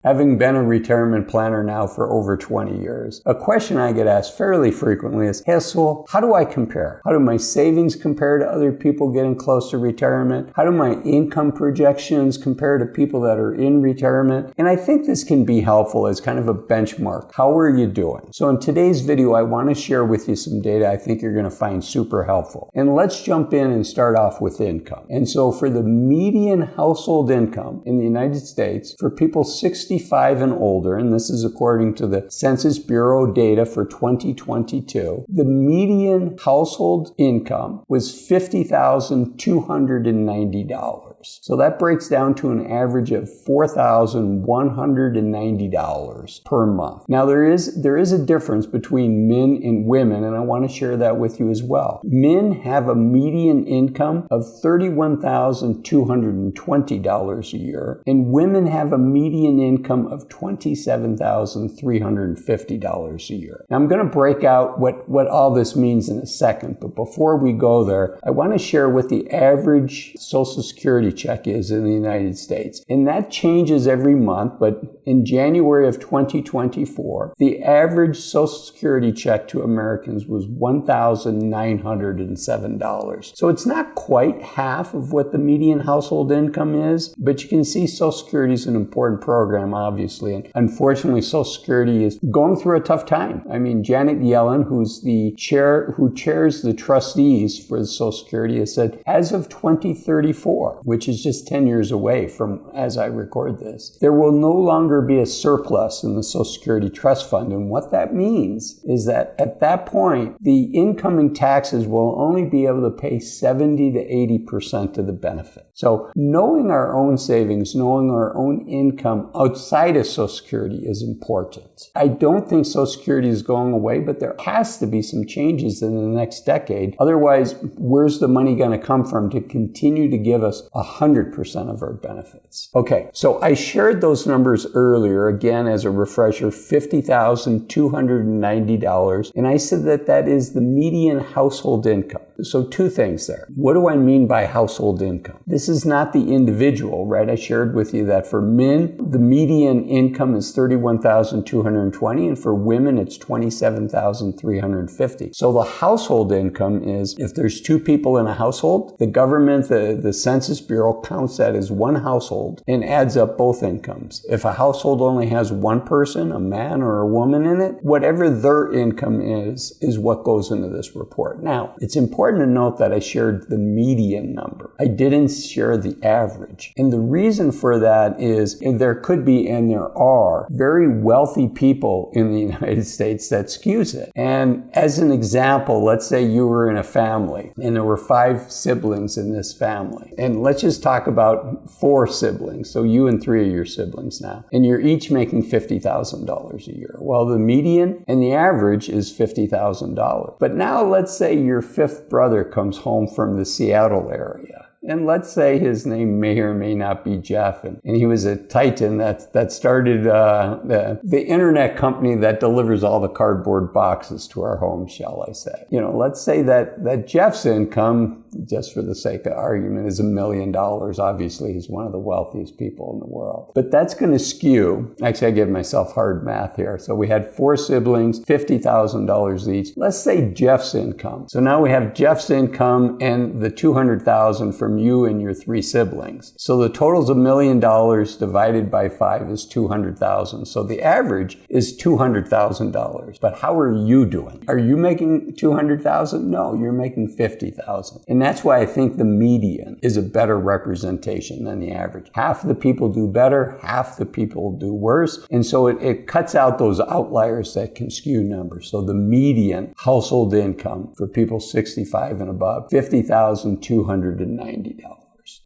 Having been a retirement planner now for over 20 years, a question I get asked fairly frequently is, hey, Azul, how do I compare? How do my savings compare to other people getting close to retirement? How do my income projections compare to people that are in retirement? And I think this can be helpful as kind of a benchmark. How are you doing? So in today's video, I want to share with you some data I think you're going to find super helpful. And let's jump in and start off with income. And so for the median household income in the United States, for people 65 and older, and this is according to the Census Bureau data for 2022, the median household income was $50,290. So that breaks down to an average of $4,190 per month. Now there is a difference between men and women, and I want to share that with you as well. Men have a median income of $31,220 a year, and women have a median income of $27,350 a year. Now I'm going to break out what all this means in a second, but before we go there, I want to share what the average Social Security check is in the United States. And that changes every month, but in January of 2024, the average Social Security check to Americans was $1,907. So it's not quite half of what the median household income is, but you can see Social Security is an important program, obviously. And unfortunately, Social Security is going through a tough time. I mean, Janet Yellen, who chairs the trustees for the Social Security, has said, as of 2034, which is just 10 years away from as I record this, there will no longer be a surplus in the Social Security Trust Fund. And what that means is that at that point, the incoming taxes will only be able to pay 70 to 80% of the benefit. So knowing our own savings, knowing our own income outside of Social Security is important. I don't think Social Security is going away, but there has to be some changes in the next decade. Otherwise, where's the money going to come from to continue to give us 100% of our benefits? Okay, so I shared those numbers earlier, again, as a refresher, $50,290, and I said that is the median household income. So two things there. What do I mean by household income? This is not the individual, right? I shared with you that for men, the median income is $31,220, and for women, it's $27,350. So the household income is, if there's two people in a household, the government, the Census Bureau counts that as one household and adds up both incomes. If a household only has one person, a man or a woman in it, whatever their income is what goes into this report. Now, it's important to note that I shared the median number. I didn't share the average. And the reason for that is there could be, and there are, very wealthy people in the United States that skews it. And as an example, let's say you were in a family and there were 5 siblings in this family. And let's just talk about 4 siblings. So you and 3 of your siblings now. And you're each making $50,000 a year. Well, the median and the average is $50,000. But now let's say your 5th brother comes home from the Seattle area. And let's say his name may or may not be Jeff, and he was a titan that started the internet company that delivers all the cardboard boxes to our home, shall I say. You know, let's say that Jeff's income, just for the sake of argument, is $1 million. Obviously, he's one of the wealthiest people in the world. But that's going to skew. Actually, I gave myself hard math here. So we had 4 siblings, $50,000 each. Let's say Jeff's income. So now we have Jeff's income and the $200,000 from you and your 3 siblings. So the total's $1 million divided by 5 is $200,000. So the average is $200,000. But how are you doing? Are you making $200,000? No, you're making $50,000. And that's why I think the median is a better representation than the average. Half the people do better, half the people do worse. And so it cuts out those outliers that can skew numbers. So the median household income for people 65 and above, $50,290.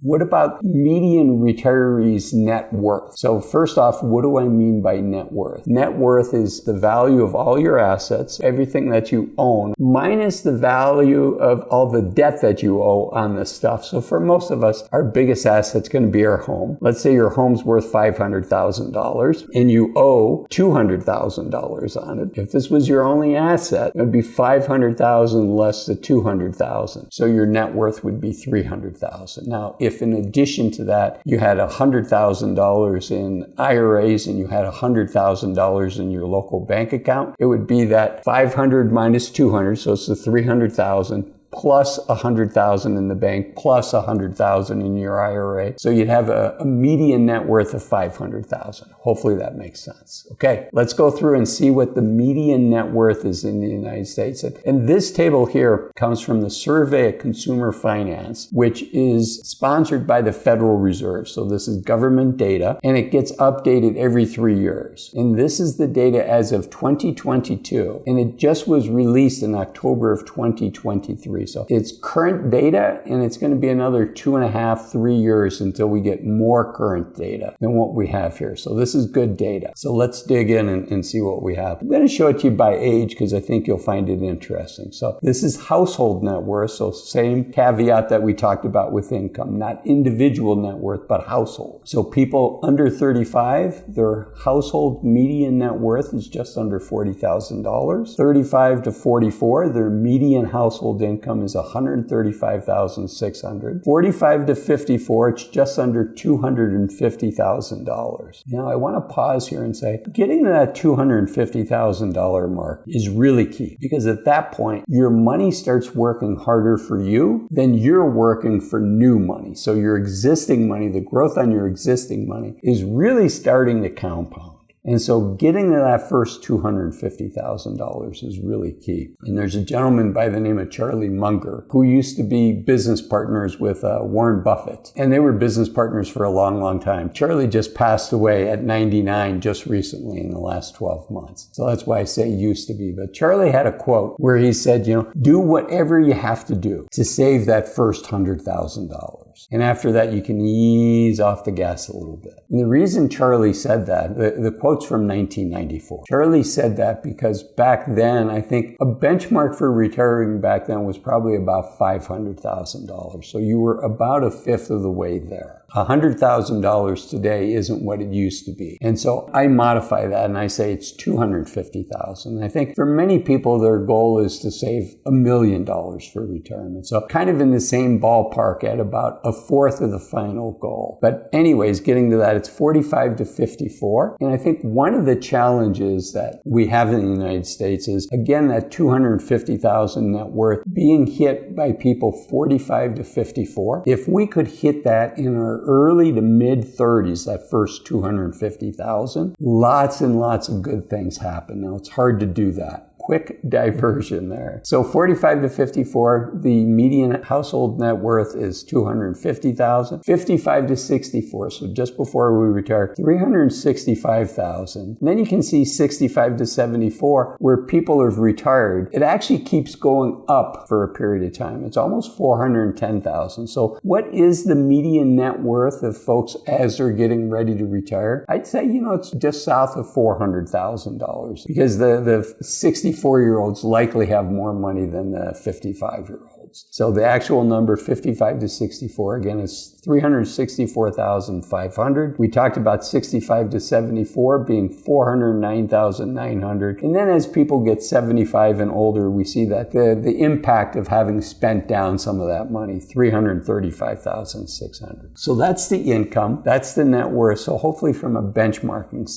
What about median retirees' net worth? So first off, what do I mean by net worth? Net worth is the value of all your assets, everything that you own, minus the value of all the debt that you owe on this stuff. So for most of us, our biggest asset's going to be our home. Let's say your home's worth $500,000 and you owe $200,000 on it. If this was your only asset, it would be $500,000 less the $200,000. So your net worth would be $300,000. Now, Now, if in addition to that, you had $100,000 in IRAs and you had $100,000 in your local bank account, it would be that 500 minus 200, so it's the 300,000 plus 100,000 in the bank, plus 100,000 in your IRA. So you'd have a median net worth of 500,000. Hopefully that makes sense. Okay, let's go through and see what the median net worth is in the United States. And this table here comes from the Survey of Consumer Finance, which is sponsored by the Federal Reserve. So this is government data, and it gets updated every 3 years. And this is the data as of 2022, and it just was released in October of 2023. So it's current data, and it's going to be another 2.5, 3 years until we get more current data than what we have here. So this is good data. So let's dig in and see what we have. I'm going to show it to you by age because I think you'll find it interesting. So this is household net worth. So same caveat that we talked about with income, not individual net worth, but household. So people under 35, their household median net worth is just under $40,000. 35 to 44, their median household income is $135,600. 45 to 54, it's just under $250,000. Now, I want to pause here and say, getting to that $250,000 mark is really key, because at that point, your money starts working harder for you than you're working for new money. So your existing money, the growth on your existing money, is really starting to compound. And so getting to that first $250,000 is really key. And there's a gentleman by the name of Charlie Munger who used to be business partners with Warren Buffett. And they were business partners for a long, long time. Charlie just passed away at 99 just recently in the last 12 months. So that's why I say used to be. But Charlie had a quote where he said, do whatever you have to do to save that first $100,000. And after that, you can ease off the gas a little bit. And the reason Charlie said that, the quote's from 1994. Charlie said that because back then, I think a benchmark for retiring back then was probably about $500,000. So you were about a fifth of the way there. $100,000 today isn't what it used to be. And so I modify that and I say it's $250,000. I think for many people, their goal is to save $1 million for retirement. So kind of in the same ballpark at about a fourth of the final goal. But anyways, getting to that, it's 45 to 54. And I think one of the challenges that we have in the United States is, again, that $250,000 net worth being hit by people 45 to 54. If we could hit that in our early to mid 30s, that first 250,000, lots and lots of good things happen. Now, it's hard to do that. Quick diversion there. So 45 to 54, the median household net worth is $250,000. 55 to 64, so just before we retire, $365,000. Then you can see 65 to 74, where people have retired. It actually keeps going up for a period of time. It's almost $410,000. So what is the median net worth of folks as they're getting ready to retire? I'd say, it's just south of $400,000, because the 64-year-olds likely have more money than the 55-year-olds. So the actual number, 55 to 64, again, is $364,500. We talked about 65 to 74 being $409,900. And then as people get 75 and older, we see that the impact of having spent down some of that money, $335,600. So that's the income. That's the net worth. So hopefully from a benchmarking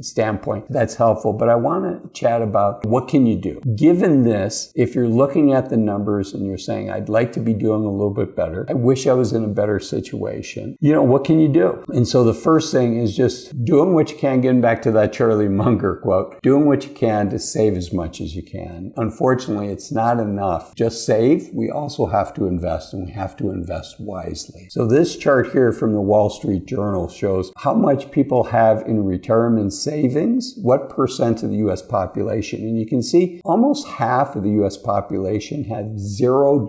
standpoint, that's helpful. But I want to chat about what can you do? Given this, if you're looking at the numbers and you're saying, I'd like to be doing a little bit better, I wish I was in a better situation, what can you do? And so the first thing is just doing what you can, getting back to that Charlie Munger quote, doing what you can to save as much as you can. Unfortunately, it's not enough. Just save. We also have to invest, and we have to invest wisely. So this chart here from the Wall Street Journal shows how much people have in retirement savings, what percent of the U.S. population. And you can see almost half of the U.S. population had $0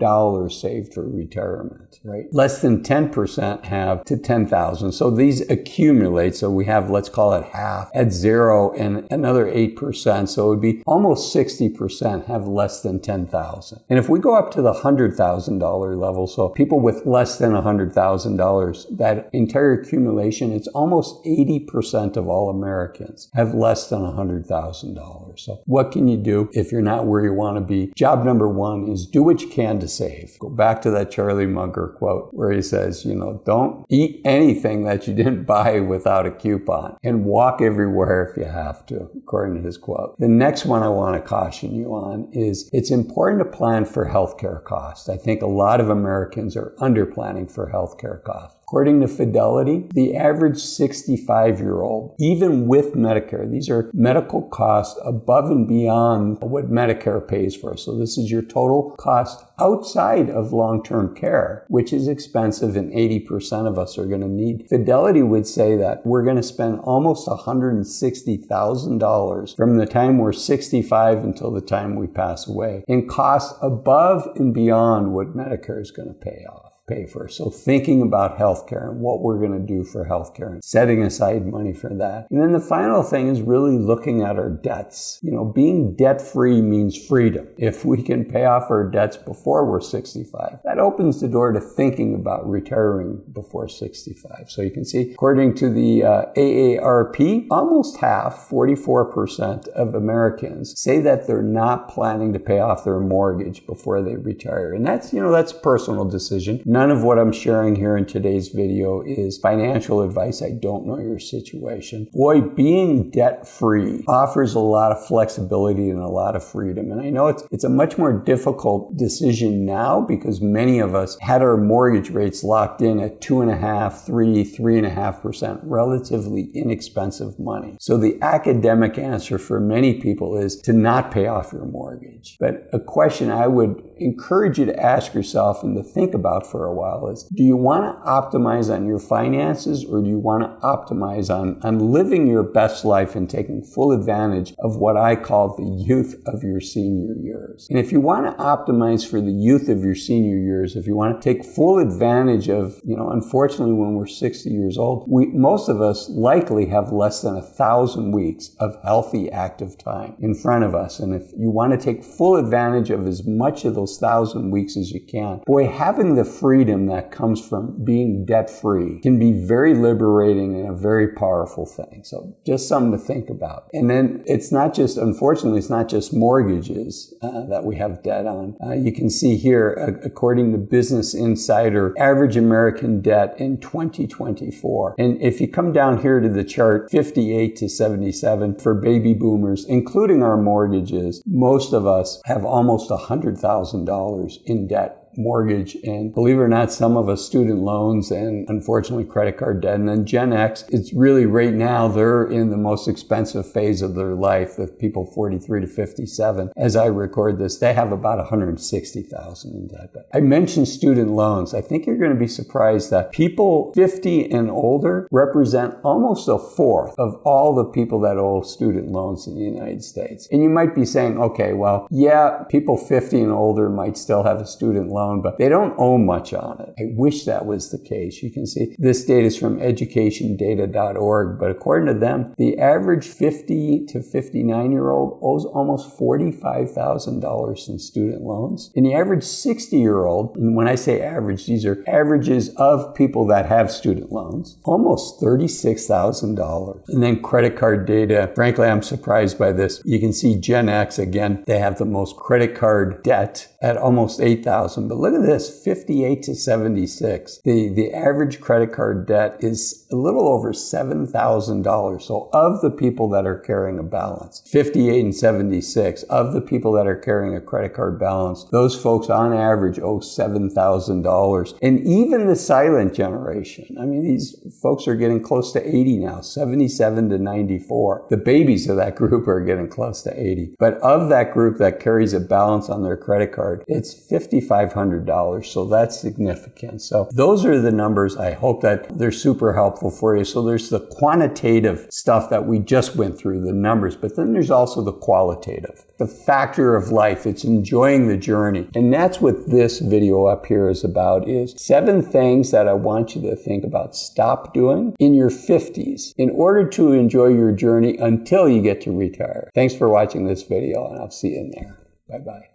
saved for retirement, right? Less than 10% have to $10,000. So these accumulate. So we have, let's call it half at zero and another 8%. So it would be almost 60% have less than $10,000. And if we go up to the $100,000 level, so people with less than $100,000, that entire accumulation, it's almost 80% of all Americans have less than $100,000. So what can you do if you're not where you want to be? Job number one is do what you can to save. Go back to that Charlie Munger quote where he says, don't eat anything that you didn't buy without a coupon, and walk everywhere if you have to, according to his quote. The next one I want to caution you on is it's important to plan for healthcare costs. I think a lot of Americans are under planning for healthcare costs. According to Fidelity, the average 65-year-old, even with Medicare, these are medical costs above and beyond what Medicare pays for. So this is your total cost outside of long-term care, which is expensive and 80% of us are going to need. Fidelity would say that we're going to spend almost $160,000 from the time we're 65 until the time we pass away in costs above and beyond what Medicare is going to pay for. So thinking about healthcare and what we're going to do for healthcare and setting aside money for that. And then the final thing is really looking at our debts. Being debt-free means freedom. If we can pay off our debts before we're 65, that opens the door to thinking about retiring before 65. So you can see, according to the AARP, almost half, 44% of Americans say that they're not planning to pay off their mortgage before they retire. And that's a personal decision. None of what I'm sharing here in today's video is financial advice. I don't know your situation. Boy, being debt-free offers a lot of flexibility and a lot of freedom. And I know it's a much more difficult decision now because many of us had our mortgage rates locked in at 2.5%, 3.5%, relatively inexpensive money. So the academic answer for many people is to not pay off your mortgage. But a question I would encourage you to ask yourself and to think about for a while is, do you want to optimize on your finances, or do you want to optimize on living your best life and taking full advantage of what I call the youth of your senior years? And if you want to optimize for the youth of your senior years, if you want to take full advantage of, unfortunately when we're 60 years old, most of us likely have less than 1,000 weeks of healthy active time in front of us. And if you want to take full advantage of as much of those 1,000 weeks as you can, boy, having the freedom that comes from being debt-free can be very liberating and a very powerful thing. So just something to think about. And then unfortunately, it's not just mortgages that we have debt on. You can see here, according to Business Insider, average American debt in 2024. And if you come down here to the chart, 58 to 77 for baby boomers, including our mortgages, most of us have almost $100,000 in debt. Mortgage, and believe it or not, some of us student loans and unfortunately credit card debt. And then Gen X, it's really right now they're in the most expensive phase of their life. The people 43 to 57, as I record this, they have about $160,000 in debt. But I mentioned student loans. I think you're going to be surprised that people 50 and older represent almost a fourth of all the people that owe student loans in the United States. And you might be saying, okay, well, yeah, people 50 and older might still have a student loan, but they don't owe much on it. I wish that was the case. You can see this data is from educationdata.org, but according to them, the average 50 to 59-year-old owes almost $45,000 in student loans. And the average 60-year-old, and when I say average, these are averages of people that have student loans, almost $36,000. And then credit card data, frankly, I'm surprised by this. You can see Gen X, again, they have the most credit card debt at almost $8,000. But look at this, 58 to 76. The average credit card debt is a little over $7,000. So of the people that are carrying a balance, 58 and 76, of the people that are carrying a credit card balance, those folks on average owe $7,000. And even the silent generation, I mean, these folks are getting close to 80 now, 77 to 94. The babies of that group are getting close to 80. But of that group that carries a balance on their credit card, it's $5,500. So that's significant. So those are the numbers. I hope that they're super helpful for you. So there's the quantitative stuff that we just went through, the numbers, but then there's also the qualitative, the factor of life. It's enjoying the journey. And that's what this video up here is about, is 7 things that I want you to think about. Stop doing in your 50s in order to enjoy your journey until you get to retire. Thanks for watching this video, and I'll see you in there. Bye-bye.